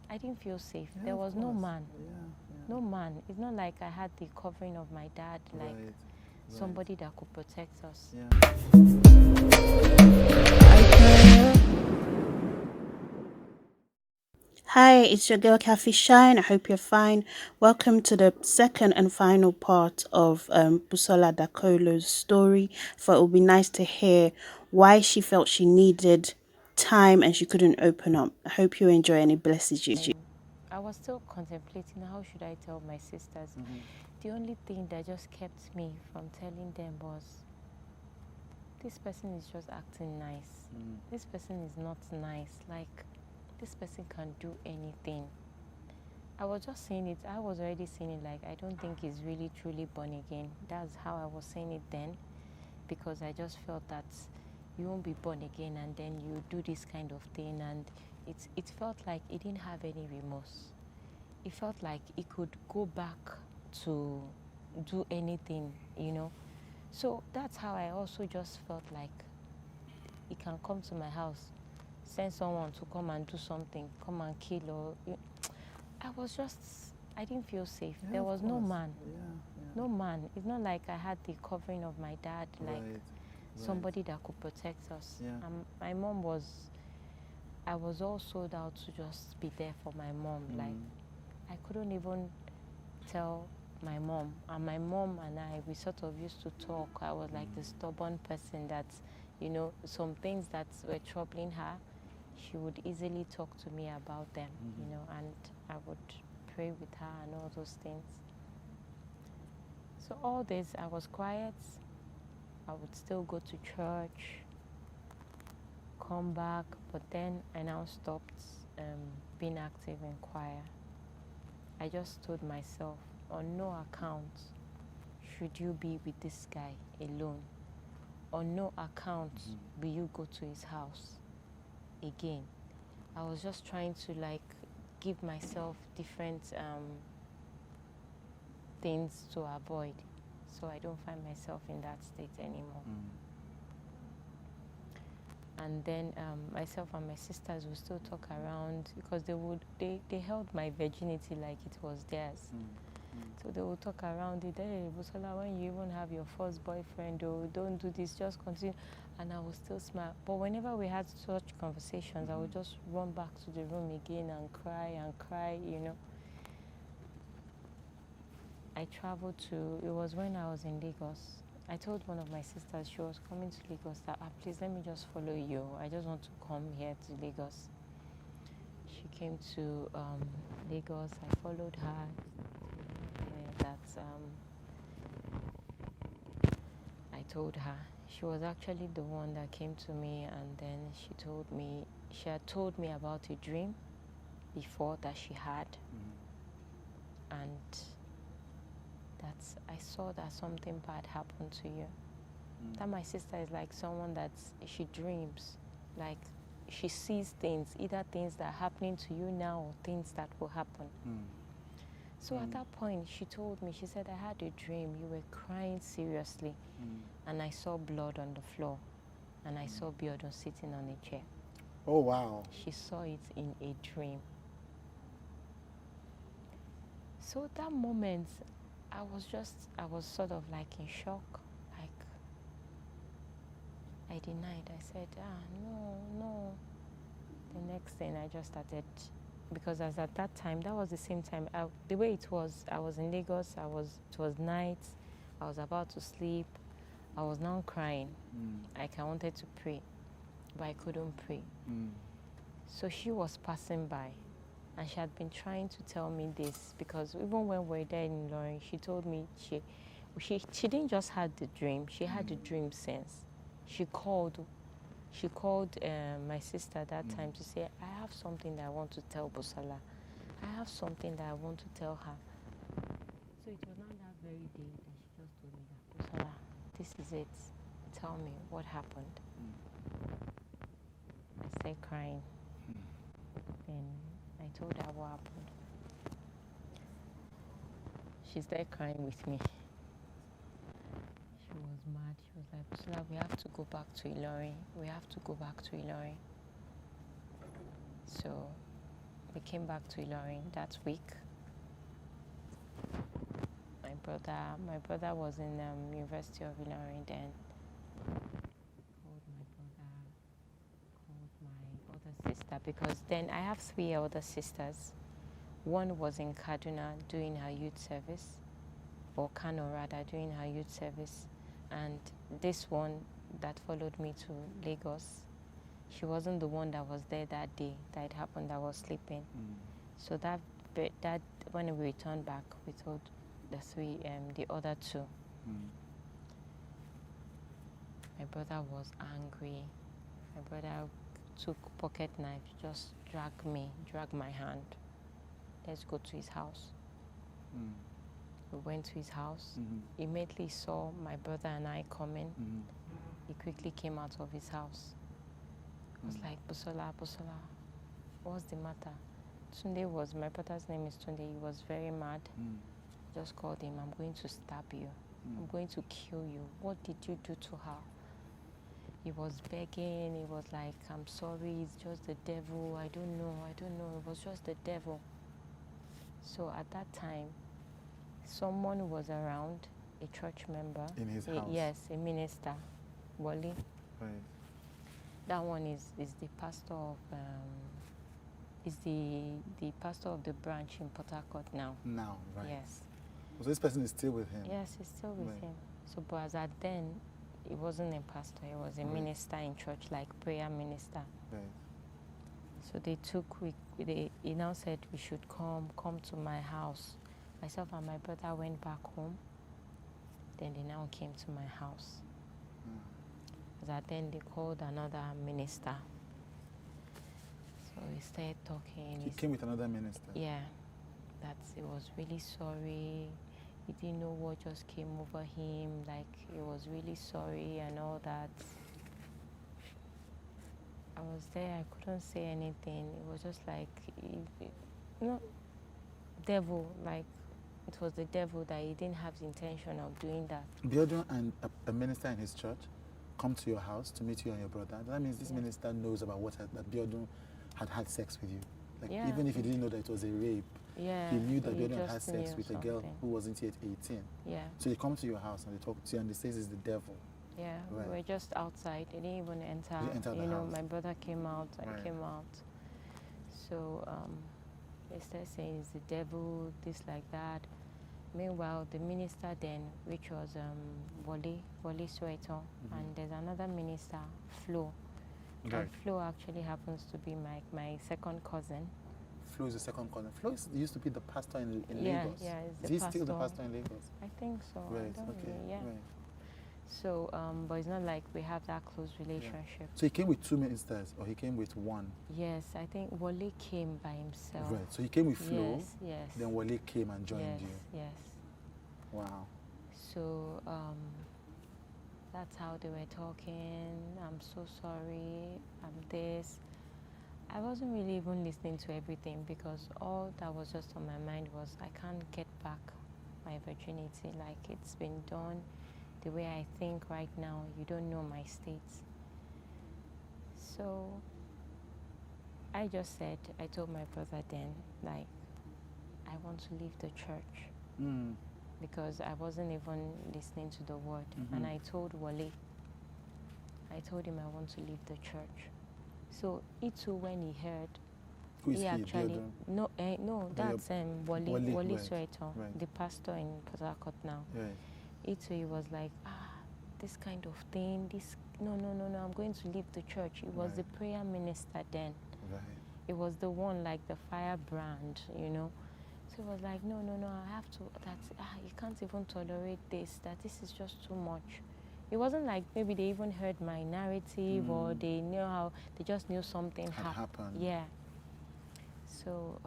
I didn't feel safe. Yeah, there was no man. Yeah. No man. It's not like I had the covering of my dad, like somebody that could protect us. Hi, it's your girl Kathy Shine. I hope you're fine. Welcome to the second and final part of Busola Dakolo's story. For it would be nice to hear why she felt she needed time and she couldn't open up. I hope you enjoy and it blesses you. I was still contemplating how should I tell my sisters. The only thing that just kept me from telling them was, this person is just acting nice. This person is not nice. Like, this person can do anything. I was just saying it. I was already saying it like, I don't think he's really truly born again. That's how I was saying it then, because I just felt that you won't be born again and then you do this kind of thing, and it felt like he didn't have any remorse. It felt like he could go back to do anything, you know. So that's how I also just felt like he can come to my house, send someone to come and do something, come and kill, or I didn't feel safe. There was no man. No man. It's not like I had the covering of my dad, like somebody that could protect us. My mom I was all sold out to just be there for my mom. Like, I couldn't even tell my mom. And my mom and I, we sort of used to talk. I was like the stubborn person that, you know, some things that were troubling her, she would easily talk to me about them, you know, and I would pray with her and all those things. So all this, I was quiet. I would still go to church, come back, but then I now stopped being active in choir. I just told myself, on no account should you be with this guy alone. On no account will you go to his house again. I was just trying to like give myself different things to avoid, so I don't find myself in that state anymore. And then myself and my sisters would still talk around, because they held my virginity like it was theirs. So they would talk around it. Hey, Busola, when you even have your first boyfriend, oh, don't do this, just continue. And I would still smile. But whenever we had such conversations, I would just run back to the room again and cry, you know. I traveled it was when I was in Lagos. I told one of my sisters, she was coming to Lagos, that please let me just follow you. I just want to come here to Lagos. She came to Lagos. I followed her. I told her. She was actually the one that came to me, and then she had told me about a dream before that she had. And I saw that something bad happened to you. That my sister is like someone that she dreams, like she sees things, either things that are happening to you now or things that will happen. So at that point, she told me, she said, I had a dream. You were crying seriously, and I saw blood on the floor, and I saw Biodun sitting on a chair. Oh, wow. She saw it in a dream. So that moment, I was sort of like in shock. Like, I denied. I said, no. The next thing I just started, because as at that time, that was the same time, the way it was, I was in Lagos, it was night, I was about to sleep, I was now crying. Like, I wanted to pray, but I couldn't pray. So she was passing by, and she had been trying to tell me this, because even when we were there in Ilorin, she told me she didn't just have the dream, she had the dream sense. She called my sister that time to say, I have something that I want to tell Busola. I have something that I want to tell her. So it was not that very day that she just told me that, Busola, this is it. Tell me what happened. I started crying. Then I told her what happened. She started crying with me. She was mad. She was like, Busola, we have to go back to Ilorin. We have to go back to Ilorin. So we came back to Ilorin that week. My brother was in University of Ilorin then. Called my brother, called my other sister, because then I have 3 older sisters. One was in Kaduna doing her youth service, or Kano rather, doing her youth service. And this one that followed me to Lagos, she wasn't the one that was there that day that it happened. I was sleeping. So that when we returned back, we told the other 2. My brother was angry. My brother took pocket knife, just dragged my hand. Let's go to his house. We went to his house. Immediately saw my brother and I coming. He quickly came out of his house. I was like, Busola, what's the matter? My brother's name is Tunde. He was very mad. Just called him, I'm going to stab you. I'm going to kill you. What did you do to her? He was begging. He was like, I'm sorry, it's just the devil. I don't know. It was just the devil. So at that time, someone was around, a church member. In his house? Yes, a minister, Wally. Right. That one is the pastor of the pastor of the branch in Port Harcourt now. Now, right. Yes. So this person is still with him? Yes, he's still with him. So, but as at then, he wasn't a pastor. He was a minister in church, like prayer minister. Right. So he now said we should come to my house. Myself and my brother went back home. Then they now came to my house. As at then, they called another minister. So we started talking. He came with another minister? Yeah. That he was really sorry. He didn't know what just came over him. Like, he was really sorry and all that. I was there. I couldn't say anything. It was just like, devil. Like, it was the devil that he didn't have the intention of doing that. Biodun and a minister in his church come to your house to meet you and your brother. That means this minister knows about that Biodun had sex with you. Like, even if he didn't know that it was a rape, he knew that Biodun had sex with a girl who wasn't yet 18. Yeah. So he comes to your house and they talk to you and they say it's the devil. Yeah, right. We were just outside. They didn't even enter. The house. My brother came out, I came out. So they started saying it's the devil, this, like that. Meanwhile, the minister then, which was Wally Sweater, and there's another minister, Flo. Right. And Flo actually happens to be my second cousin. Flo is the second cousin. Flo used to be the pastor in yeah, Lagos. Yeah, is he still the pastor in Lagos? I think so. Right, I don't okay. really, yeah. Right. So, but it's not like we have that close relationship. Yeah. So he came with 2 ministers, or he came with 1? Yes, I think Wale came by himself. Right, so he came with Flo, yes. Then Wale came and joined you. Yes. Wow. So, that's how they were talking. I'm so sorry, I'm this. I wasn't really even listening to everything because all that was just on my mind was I can't get back my virginity. Like, it's been done the way I think right now. You don't know my state. So I just said, I told my brother then, like, I want to leave the church. Because I wasn't even listening to the word. And I told Wale, I told him I want to leave the church. So he too, when he heard, who is he actually no, that's Wale right. Sweater, Right. the pastor in Port Harcourt now. Right. He too, he was like, this kind of thing, no, I'm going to leave the church. It was the prayer minister then. Right. It was the one like the firebrand, So it was like, no, I have to, you can't even tolerate this, that this is just too much. It wasn't like maybe they even heard my narrative or they just knew something happened. Yeah. So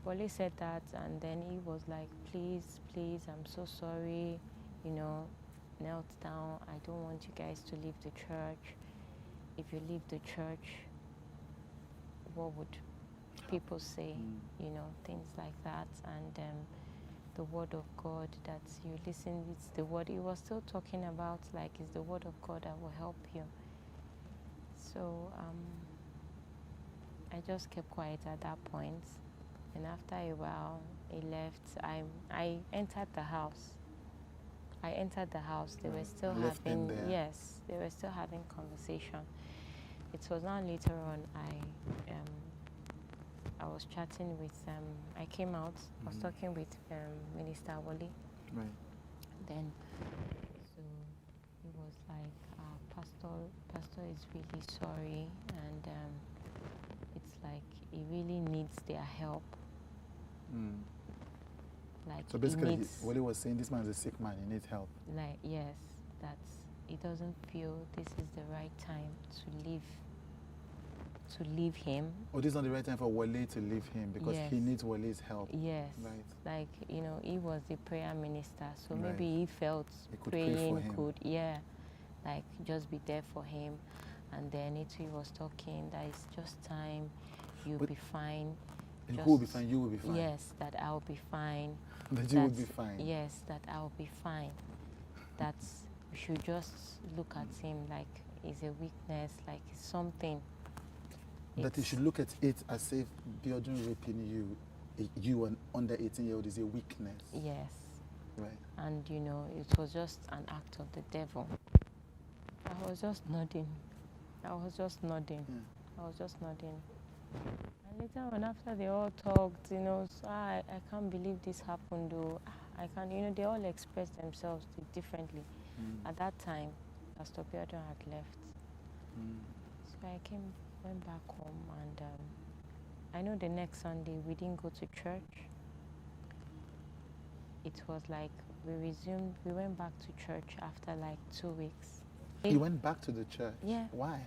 Wale said that, and then he was like, please, I'm so sorry, knelt down. I don't want you guys to leave the church. If you leave the church, what would people say, things like that. And the word of God that you listen, it's the word. He was still talking about, like, it's the word of God that will help you. So I I just kept quiet at that point. And after a while, he left. I entered the house. They were still having, yes, they were still having conversation. It was now later on I was chatting with I came out. I was talking with Minister Wally. Right. Then, so he was like, Pastor is really sorry, and it's like he really needs their help. Like, so basically, what he was saying, this man is a sick man, he needs help. Like, yes, that's, he doesn't feel this is the right time to leave him. Oh, this is not the right time for Wale to leave him because he needs Wale's help. Yes. Right. Like, you know, he was the prayer minister, so right. maybe he felt could praying could, like, just be there for him. And then he was talking that it's just time, you'll be fine. And who will be fine? You will be fine. Yes, that I'll be fine. That you will be fine. Yes, that I'll be fine. That we should just look at him like it's a weakness, like it's something. That you should look at it as if Biodun raping you an under 18-year-old is a weakness. Yes. Right. And you know, it was just an act of the devil. I was just nodding. Yeah. And later on, after they all talked, you know, so I can't believe this happened, though. I can't, you know, they all expressed themselves differently. At that time, Pastor Biodun had left. So I went back home, and I know the next Sunday we didn't go to church. It was like we went back to church after like 2 weeks. You went back to the church? Yeah. Why?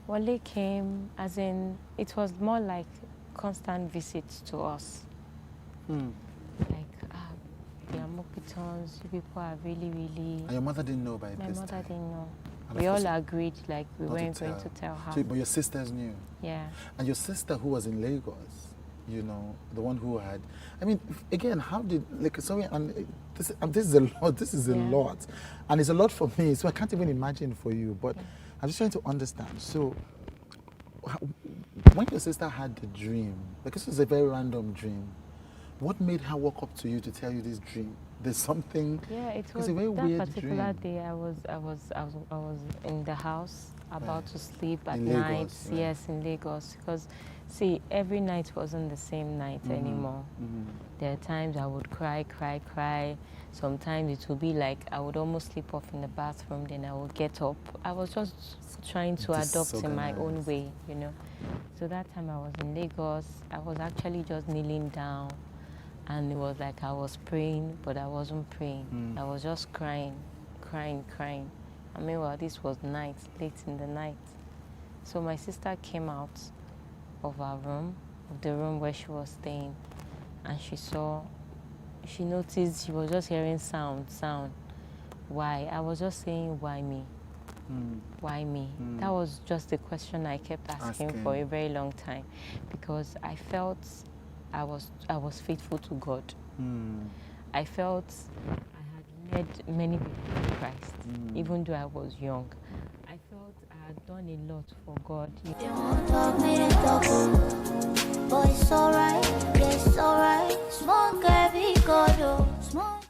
Wale came, as in, it was more like constant visits to us. Like, the Amopitons, you people are really, really... And your mother didn't know by this time? My mother didn't know. And we all agreed, like, we weren't going to tell her. So, but your sisters knew? Yeah. And your sister who was in Lagos, you know, the one who had... I mean, again, how did... Like, sorry, and this is a lot. This is a lot. And it's a lot for me, so I can't even imagine for you. But I'm just trying to understand. So, when your sister had the dream, because it was a very random dream, what made her walk up to you to tell you this dream? There's something... Yeah, it was a very that weird particular dream. day. I was in the house about to sleep at in night. Lagos, right. Yes, in Lagos. Because, see, every night wasn't the same night anymore. There are times I would cry. Sometimes it would be like I would almost sleep off in the bathroom, then I would get up. I was just trying to adopt in my own way, you know. So that time I was in Lagos. I was actually just kneeling down, and it was like I was praying, but I wasn't praying. I was just crying. I mean, well, this was night, late in the night. So my sister came out of our room, of the room where she was staying, and she noticed she was just hearing sound. Why? I was just saying, why me? Why me? That was just the question I kept asking for a very long time, because I felt I was faithful to God. I felt I had led many people to Christ, even though I was young. I felt I had done a lot for God. They won't talk me to talk, but it's alright, small girl be God, oh, small.